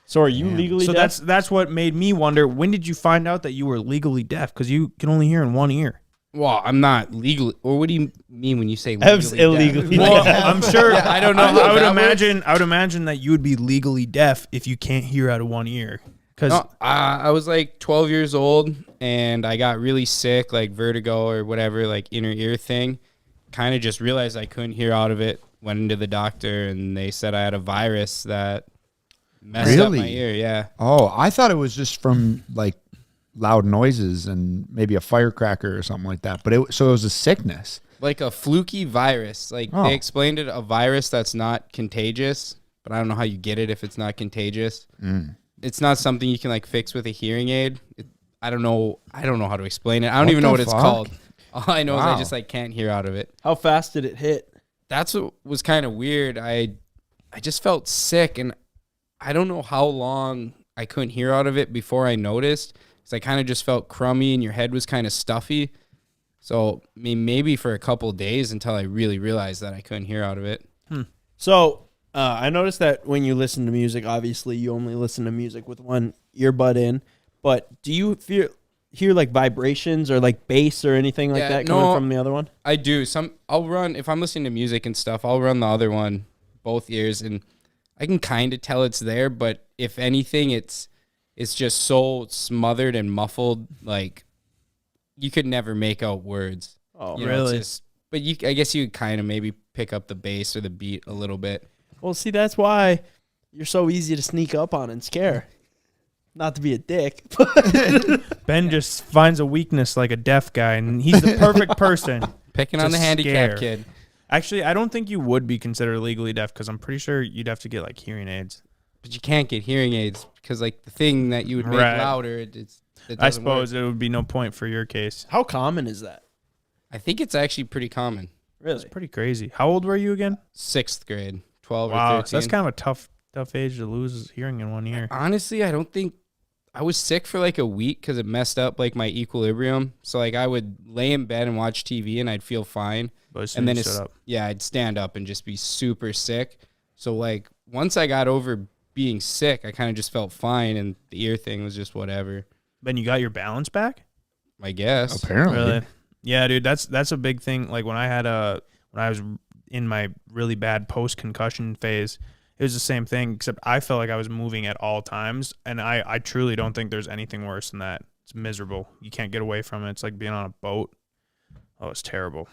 So are you legally So deaf? that's what made me wonder, when did you find out that you were legally deaf? Because you can only hear in one ear. Well, I'm not legally. Or what do you mean when you say Ev's legally illegally deaf? Well, deaf. I'm sure. Yeah, I don't know I how would that imagine. I would imagine that you would be legally deaf if you can't hear out of one ear. Because No, I was like 12 years old and I got really sick, like vertigo or whatever, like inner ear thing. Kind of just realized I couldn't hear out of it. Went into the doctor and they said I had a virus that messed up my Really? ear. Yeah. Oh, I thought it was just from like loud noises and maybe a firecracker or something like that. But so it was a sickness. Like a fluky virus. Like Oh. they explained it, a virus that's not contagious, but I don't know how you get it if it's not contagious. It's not something you can like fix with a hearing aid. I don't know how to explain it. I don't What even know the what it's fuck? called. All I know is I Wow. just like can't hear out of it. How fast did it hit? That's what was kind of weird. I just felt sick and I don't know how long I couldn't hear out of it before I noticed. Cause I kind of just felt crummy and your head was kind of stuffy. So I mean, maybe for a couple of days until I really realized that I couldn't hear out of it. So I noticed that when you listen to music, obviously you only listen to music with one earbud in. But do you hear like vibrations or like bass or anything like Yeah, that coming no. from the other one? I do. I'll run if I'm listening to music and stuff. I'll run the other one, both ears, and I can kind of tell it's there. But if anything, it's just so smothered and muffled, like you could never make out words. Oh, You know, it's really? just- but I guess you kind of maybe pick up the bass or the beat a little bit. Well, see, that's why you're so easy to sneak up on and scare. Not to be a dick, but Ben just finds a weakness like a deaf guy, and he's the perfect person. Picking on To the handicap scare. kid. Actually, I don't think you would be considered legally deaf because I'm pretty sure you'd have to get like hearing aids. But you can't get hearing aids because like the thing that you would make Right. louder, it doesn't I suppose work. it would be no point for your case. how common is that? I think it's actually pretty common. Really? It's pretty crazy. How old were you again? 6th grade, 12 or Wow, 13. so that's kind of a tough age to lose hearing in one ear. Honestly, I don't think I was sick for like a week because it messed up like my equilibrium. So like I would lay in bed and watch TV and I'd feel fine. But as soon And then as you stood up. I'd stand up and just be super sick. So like once I got over being sick, I kind of just felt fine and the ear thing was just whatever, Ben, you got your balance back? I guess. Apparently. Really? Yeah, dude, that's a big thing. Like when I was in my really bad post-concussion phase, it was the same thing, except I felt like I was moving at all times, and I truly don't think there's anything worse than that. It's miserable. You can't get away from it. It's like being on a boat. Oh, it's terrible.